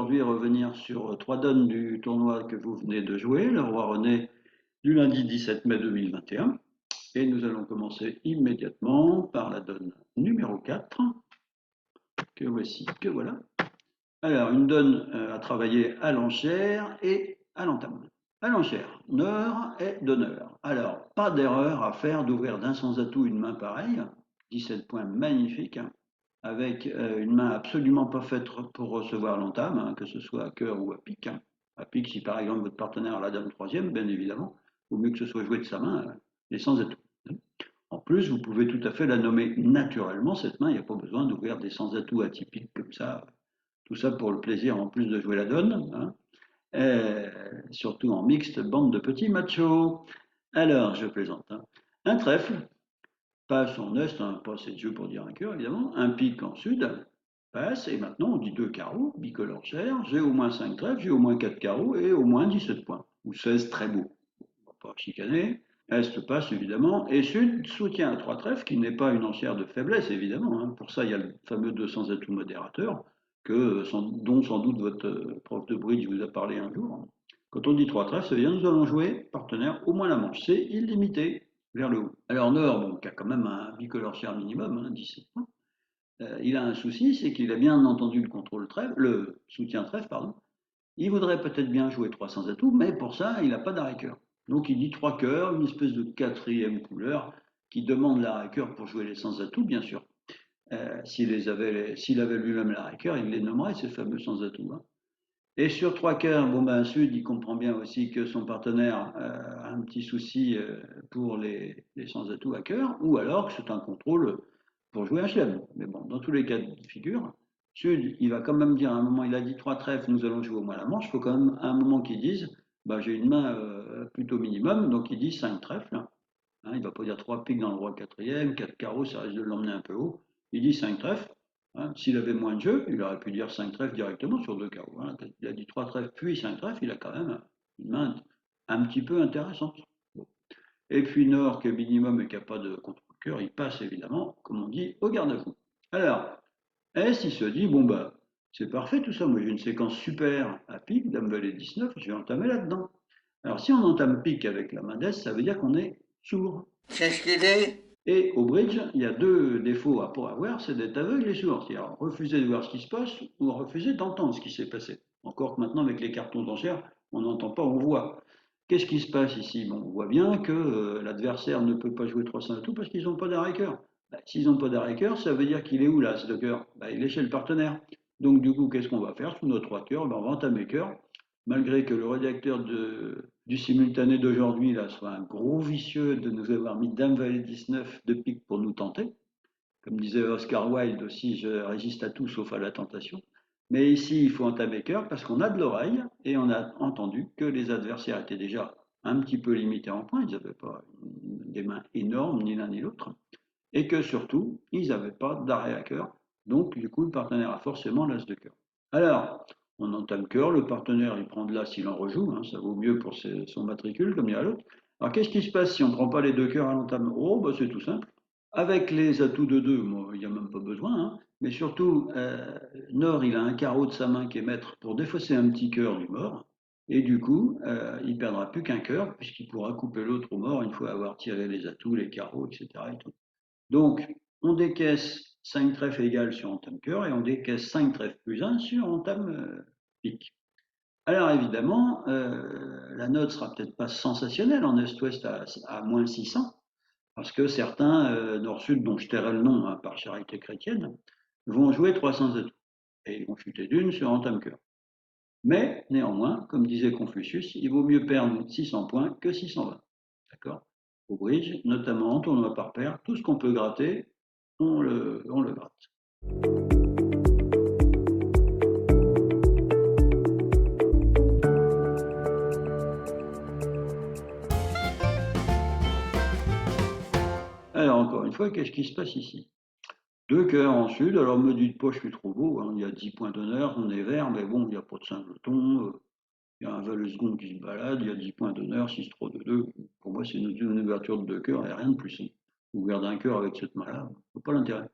aujourd'hui revenir sur trois donnes du tournoi que vous venez de jouer, le Roi René du lundi 17 mai 2021. Et nous allons commencer immédiatement par la donne numéro 4, que voici, que voilà. Alors, une donne à travailler à l'enchère et à l'entame. À l'enchère, nord et donneur. Alors, pas d'erreur à faire d'ouvrir d'un sans atout une main pareille. 17 points magnifiques, hein, avec une main absolument pas faite pour recevoir l'entame, hein, que ce soit à cœur ou à pique, hein. À pique, si par exemple votre partenaire a la dame troisième, bien évidemment, il vaut mieux que ce soit joué de sa main, et sans atout. En plus, vous pouvez tout à fait la nommer naturellement, cette main, il n'y a pas besoin d'ouvrir des sans atout atypiques comme ça. Tout ça pour le plaisir en plus de jouer la donne, hein. Surtout en mixte, bande de petits machos. Alors, je plaisante, hein. Un trèfle, passe en est, hein, pas assez de jeu pour dire un cœur évidemment, un pique en sud, passe, et maintenant on dit deux carreaux, bicolore cher, j'ai au moins 5 trèfles, j'ai au moins 4 carreaux et au moins 17 points, ou 16 très beau. On va pas chicaner. Est passe évidemment, et Sud soutient à trois trèfles, qui n'est pas une enchère de faiblesse évidemment, hein. Pour ça il y a le fameux 200 atouts modérateur, dont sans doute votre prof de bridge vous a parlé un jour. Quand on dit trois trèfles, ça veut dire nous allons jouer, partenaire, au moins la manche, c'est illimité vers le haut. Alors Nord, bon, qui a quand même un bicolore share minimum, hein, 17 points, il a un souci, c'est qu'il a bien entendu le contrôle trèfle, le soutien trèfle, pardon. Il voudrait peut-être bien jouer 300 atouts, mais pour ça, il n'a pas d'arrêt cœur. Donc il dit trois cœurs, une espèce de quatrième couleur qui demande l'arrêt cœur pour jouer les 100 atouts, bien sûr. S'il avait lui-même l'arrêt cœur, il les nommerait ces fameux 100 atouts, hein. Et sur trois cœurs, bon ben Sud, il comprend bien aussi que son partenaire a un petit souci pour les sans atouts à cœur, ou alors que c'est un contrôle pour jouer un chelem. Mais bon, dans tous les cas de figure, Sud, il va quand même dire à un moment, il a dit trois trèfles, nous allons jouer au moins la manche, il faut quand même à un moment qu'il dise, bah, j'ai une main plutôt minimum, donc il dit cinq trèfles, hein. Il ne va pas dire trois piques dans le roi quatrième, quatre carreaux, ça risque de l'emmener un peu haut. Il dit cinq trèfles, hein. S'il avait moins de jeu, il aurait pu dire 5 trèfles directement sur deux carreaux, hein. Il a dit 3 trèfles puis 5 trèfles, il a quand même une main un petit peu intéressante. Bon. Et puis Nord, qui est minimum et qui n'a pas de contre-cœur, il passe évidemment, comme on dit, au garde-à-vous. Alors, S, il se dit, bon bah, c'est parfait tout ça, moi j'ai une séquence super à pique, Dame Valet 19, je vais entamer là-dedans. Alors si on entame pique avec la main d'S, ça veut dire qu'on est sourd. C'est ce qu'il est. Et au bridge, il y a deux défauts à pas avoir, c'est d'être aveugle et sourd. C'est-à-dire refuser de voir ce qui se passe ou refuser d'entendre ce qui s'est passé. Encore que maintenant, avec les cartons d'enchères, on n'entend pas, on voit. Qu'est-ce qui se passe ici? Bon, on voit bien que l'adversaire ne peut pas jouer 300 à tout parce qu'ils n'ont pas d'arrêt cœur. Bah, s'ils n'ont pas d'arrêt cœur, ça veut dire qu'il est où là, ce cœur? Bah, il est chez le partenaire. Donc du coup, qu'est-ce qu'on va faire? Sous nos trois cœurs, ben, on va entamer cœur, malgré que le rédacteur du simultané d'aujourd'hui là soit un gros vicieux de nous avoir mis Dame Valet 19 de pique pour nous tenter. Comme disait Oscar Wilde aussi, je résiste à tout sauf à la tentation. Mais ici, il faut entamer cœur parce qu'on a de l'oreille et on a entendu que les adversaires étaient déjà un petit peu limités en points. Ils n'avaient pas des mains énormes, ni l'un ni l'autre. Et que surtout, ils n'avaient pas d'arrêt à cœur. Donc, du coup, le partenaire a forcément l'as de cœur. Alors, on entame cœur, le partenaire, il prend de l'as, il en rejoue, hein, ça vaut mieux pour son matricule, comme il y a l'autre. Alors, qu'est-ce qui se passe si on ne prend pas les deux cœurs à l'entame? Oh, bah, c'est tout simple. Avec les atouts de deux, moi, il n'y a même pas besoin, hein. Mais surtout, Nord, il a un carreau de sa main qui est maître pour défausser un petit cœur du mort. Et du coup, il ne perdra plus qu'un cœur, puisqu'il pourra couper l'autre au mort une fois avoir tiré les atouts, les carreaux, etc. Et tout. Donc, on décaisse 5 trèfles égales sur entame cœur et on décaisse 5 trèfles plus un sur entame pique. Alors évidemment, la note sera peut-être pas sensationnelle en Est-Ouest à moins 600, parce que certains Nord-Sud, dont je tairai le nom hein, par charité chrétienne, vont jouer 300 atouts et ils vont chuter d'une sur entame cœur. Mais néanmoins, comme disait Confucius, il vaut mieux perdre 600 points que 620. D'accord? Au bridge, notamment en tournoi par paire, tout ce qu'on peut gratter, on le gratte. Alors encore une fois, qu'est-ce qui se passe ici? Deux cœurs en sud, alors me dites pas je suis trop beau, hein, il y a 10 points d'honneur, on est vert, mais bon, il n'y a pas de singleton, il y a un valet second qui se balade, il y a 10 points d'honneur, 6 3 2 2. Pour moi, c'est une ouverture de deux cœurs et rien de plus, hein. Vous gardez un cœur avec cette main-là, pas l'intérêt.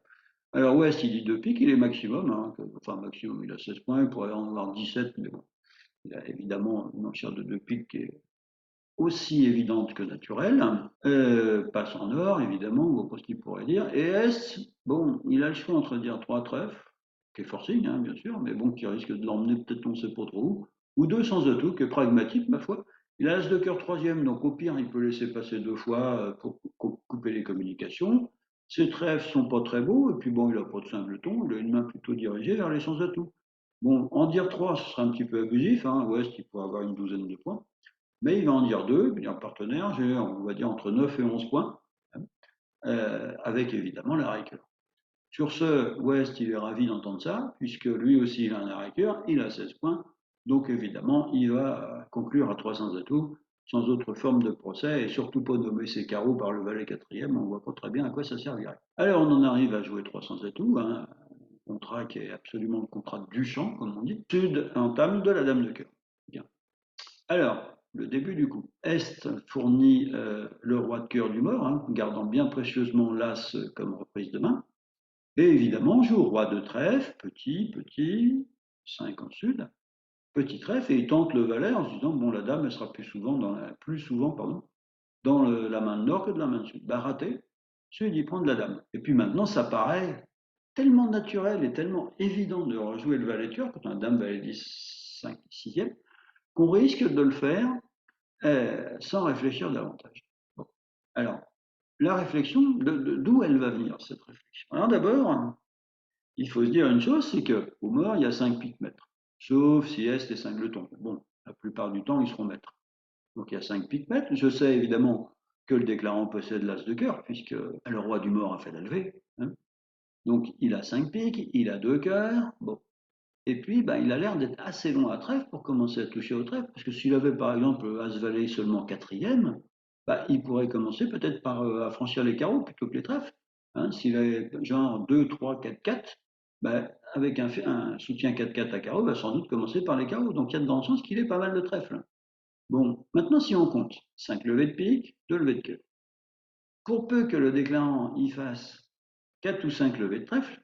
Alors Ouest, il dit 2 piques, il est maximum, hein, enfin maximum, il a 16 points, il pourrait en avoir 17, mais bon, il a évidemment une enchère de 2 piques qui est aussi évidente que naturelle. Passe en or, évidemment, ou ce qu'il pourrait dire. Et Est, bon, il a le choix entre dire 3 trèfles, qui est forcing, hein, bien sûr, mais bon, qui risque de l'emmener peut-être on ne sait pas trop où, ou 2 sans atout, qui est pragmatique, ma foi. Il a As de cœur troisième, donc au pire, il peut laisser passer 2 fois pour couper les communications. Ses trèfles sont pas très beaux, et puis bon, il a pas de singleton, il a une main plutôt dirigée vers les sans atout. Bon, en dire 3, ce serait un petit peu abusif, hein. Ouest, il pourrait avoir une douzaine de points. Mais il va en dire deux, il va dire partenaire, j'ai, on va dire, entre 9 et 11 points, hein, avec évidemment la raqueur. Sur ce, West, il est ravi d'entendre ça, puisque lui aussi, il a un raqueur, il a 16 points, donc évidemment, il va conclure à 300 atouts, sans autre forme de procès, et surtout pas nommer ses carreaux par le valet quatrième, on voit pas très bien à quoi ça servirait. Alors on en arrive à jouer 300 atouts, hein, un contrat qui est absolument le contrat du champ, comme on dit. Sud entame de la dame de cœur. Bien. Alors, le début du coup. Est fournit le roi de cœur du mort, hein, gardant bien précieusement l'as comme reprise de main. Et évidemment, joue au roi de trèfle, petit, petit, 5 en sud, petit trèfle, et il tente le valet en se disant, bon, la dame, elle sera plus souvent dans la main de nord que de la main de sud. Bah, raté, sud, il prend de la dame. Et puis maintenant, ça paraît tellement naturel et tellement évident de rejouer le valet de cœur, quand on a dame, valet 10, 5, 6e, qu'on risque de le faire sans réfléchir davantage. Bon. Alors, la réflexion, d'où elle va venir, cette réflexion? Alors d'abord, il faut se dire une chose, c'est qu'au mort, il y a 5 piques maîtres, sauf si Est et singleton. Bon, la plupart du temps, ils seront maîtres. Donc il y a 5 piques maîtres. Je sais évidemment que le déclarant possède l'as de cœur, puisque le roi du mort a fait la levée, hein. Donc il a 5 piques, il a 2 cœurs. Bon. Et puis, ben, il a l'air d'être assez long à trèfle pour commencer à toucher au trèfle, parce que s'il avait par exemple As-Valet seulement quatrième, ben, il pourrait commencer peut-être par affranchir les carreaux plutôt que les trèfles. Hein, s'il avait genre 2, 3, 4, 4, ben, avec un soutien 4-4 à carreaux, va sans doute commencer par les carreaux. Donc il y a dans le sens qu'il est pas mal de trèfles. Bon, maintenant si on compte 5 levées de pique, 2 levées de cœur. Pour peu que le déclarant y fasse 4 ou 5 levées de trèfle,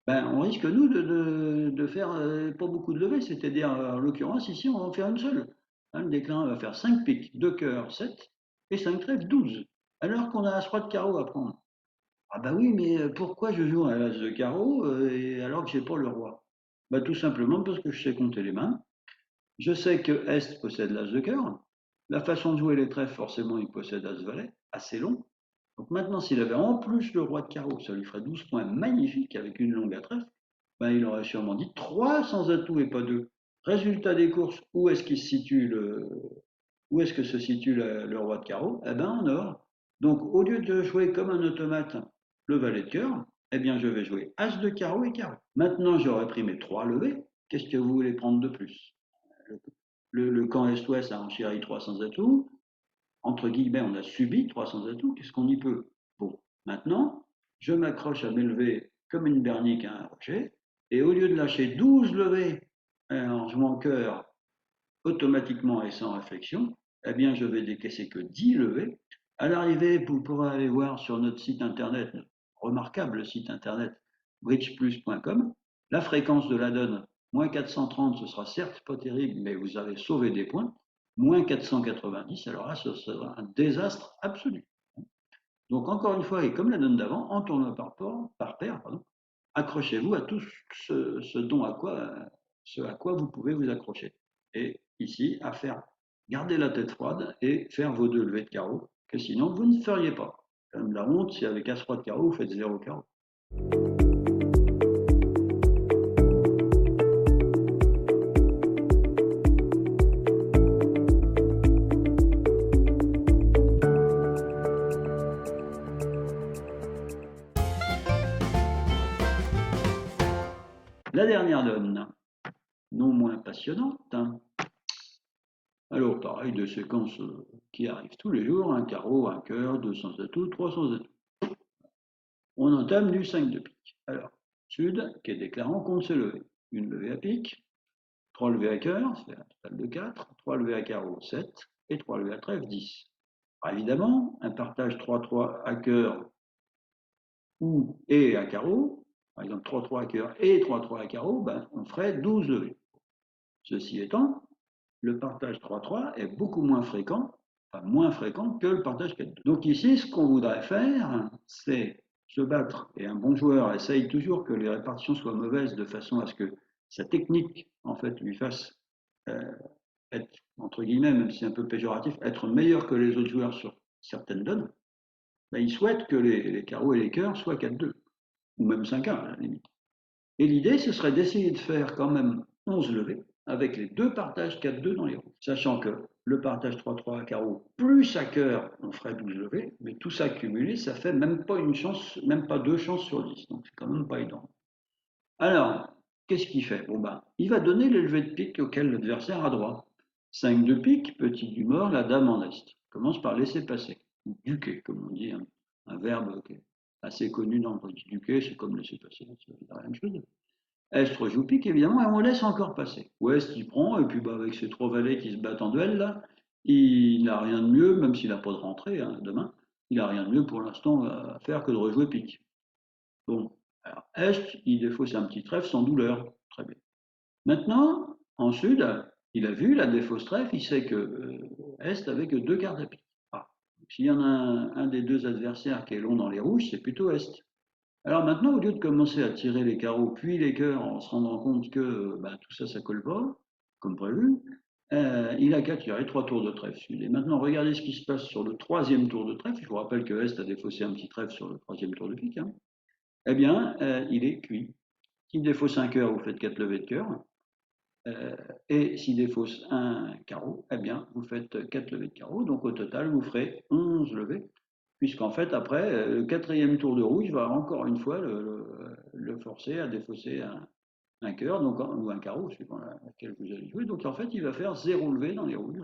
ben, on risque, nous, de faire pas beaucoup de levées. C'est-à-dire, en l'occurrence, ici, on va en faire une seule. Hein, le déclarant va faire 5 piques, 2 cœurs, 7, et 5 trèfles, 12. Alors qu'on a As-Roi de carreau à prendre. Ah bah oui, mais pourquoi je joue un As de carreau et alors que j'ai pas le roi? Bah, tout simplement parce que je sais compter les mains. Je sais que Est possède l'As de cœur. La façon de jouer les trèfles, forcément, il possède As-Valet, assez long. Donc maintenant, s'il avait en plus le roi de carreau, ça lui ferait 12 points magnifiques avec une longue à trèfle, ben, il aurait sûrement dit 3 sans atout et pas 2. Résultat des courses, où est-ce que se situe le roi de carreau? Eh bien en or. Donc au lieu de jouer comme un automate le valet de cœur, eh bien je vais jouer As de carreau et carreau. Maintenant j'aurais pris mes 3 levées. Qu'est-ce que vous voulez prendre de plus? Le camp Est-Ouest a enchéri 300 atouts. Entre guillemets, on a subi 300 atouts. Qu'est-ce qu'on y peut? Bon, maintenant, je m'accroche à m'élever comme une bernique à un rocher. Et au lieu de lâcher 12 levées en jouant cœur automatiquement et sans réflexion, eh bien, je vais décaisser que 10 levées. À l'arrivée, vous pourrez aller voir sur notre site internet, remarquable site internet, bridgeplus.com, la fréquence de la donne, moins 430, ce sera certes pas terrible, mais vous avez sauvé des points, moins 490, alors là, ce sera un désastre absolu. Donc, encore une fois, et comme la donne d'avant, en tournoi par paire, pardon, accrochez-vous à tout ce à quoi vous pouvez vous accrocher. Et ici, à faire garder la tête froide et faire vos 2 levées de carreau, que sinon vous ne feriez pas. Comme la honte, si avec As-Roi de carreau, vous faites 0 carreau. La dernière donne, non moins passionnante. Alors, pareil, de séquences qui arrivent tous les jours, un carreau, un cœur, 200 atouts, 300 atouts. On entame du 5 de pique. Alors, Sud, qui est déclarant, compte ses levées. Une levée à pique, 3 levées à cœur, c'est un total de 4, 3 levées à carreau, 7, et 3 levées à trèfle, 10. Alors, évidemment, un partage 3-3 à cœur ou et à carreau, par exemple 3-3 à cœur et 3-3 à carreau, ben, on ferait 12 levées. Ceci étant, le partage 3-3 est beaucoup moins fréquent, enfin moins fréquent que le partage 4-2. Donc ici, ce qu'on voudrait faire, c'est se battre, et un bon joueur essaye toujours que les répartitions soient mauvaises de façon à ce que sa technique, en fait, lui fasse être, entre guillemets, même si c'est un peu péjoratif, être meilleur que les autres joueurs sur certaines donnes. Ben, il souhaite que les carreaux et les cœurs soient 4-2, ou même 5-1 à la limite. Et l'idée, ce serait d'essayer de faire quand même 11 levées avec les deux partages 4-2 dans les roues. Sachant que le partage 3-3 à carreau plus à cœur, on ferait 12 levées, mais tout ça cumulé, ça fait même pas une chance, même pas 2 chances sur 10. Donc c'est quand même pas énorme. Alors, qu'est-ce qu'il fait? Bon ben, il va donner les levées de pique auxquelles l'adversaire a droit. 5 de pique, petit du mort, la dame en est. Il commence par laisser passer, ou duquer, comme on dit, un verbe qui est assez connu dans le bridge. Duquer, c'est comme laisser passer, c'est la même chose. Est rejoue pique, évidemment, et on laisse encore passer. Ouest, il prend, et puis bah, avec ses trois valets qui se battent en duel, là, il n'a rien de mieux, même s'il n'a pas de rentrée hein, demain, il n'a rien de mieux pour l'instant à faire que de rejouer pique. Bon, alors, Est, il défausse un petit trèfle sans douleur. Très bien. Maintenant, en Sud, il a vu la défausse trèfle, il sait que Est avait que deux cartes à pique. Ah. S'il y en a un des deux adversaires qui est long dans les rouges, c'est plutôt Est. Alors maintenant, au lieu de commencer à tirer les carreaux puis les cœurs en se rendant compte que bah, tout ça, ça colle pas, comme prévu, il a qu'à tirer trois tours de trèfle. Et maintenant, regardez ce qui se passe sur le troisième tour de trèfle. Je vous rappelle que Est a défaussé un petit trèfle sur le troisième tour de pique. Hein. Eh bien, il est cuit. S'il défausse un cœur, vous faites 4 levées de cœur. Et s'il défausse un carreau, eh bien, vous faites 4 levées de carreau. Donc au total, vous ferez 11 levées. Puisqu'en fait, après, le quatrième tour de rouge va encore une fois le forcer à défausser un cœur donc, ou un carreau, suivant laquelle vous allez jouer. Donc en fait, il va faire 0 levée dans les rouges.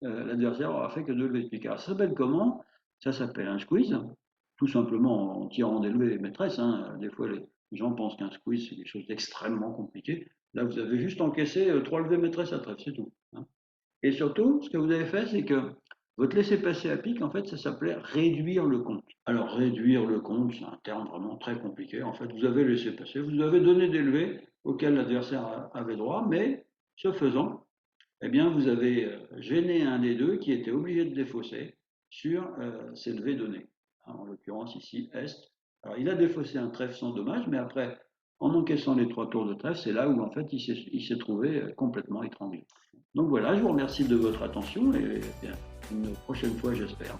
L'adversaire aura fait que 2 levées de pique. Alors, ça s'appelle comment? Ça s'appelle un squeeze, tout simplement en tirant des levées maîtresses. Hein. Des fois, les gens pensent qu'un squeeze, c'est quelque chose d'extrêmement compliqué. Là, vous avez juste encaissé 3 levées maîtresses à trèfle, c'est tout. Hein. Et surtout, ce que vous avez fait, c'est que votre laissez-passer à pique, en fait, ça s'appelait réduire le compte. Alors, réduire le compte, c'est un terme vraiment très compliqué. En fait, vous avez laissé passer, vous avez donné des levées auxquelles l'adversaire avait droit, mais ce faisant, eh bien, vous avez gêné un des deux qui était obligé de défausser sur ces levées données. En l'occurrence, ici, Est. Alors, il a défaussé un trèfle sans dommage, mais après, en encaissant les trois tours de trèfle, c'est là où, en fait, il s'est trouvé complètement étranglé. Donc voilà, je vous remercie de votre attention et bien, une prochaine fois, j'espère.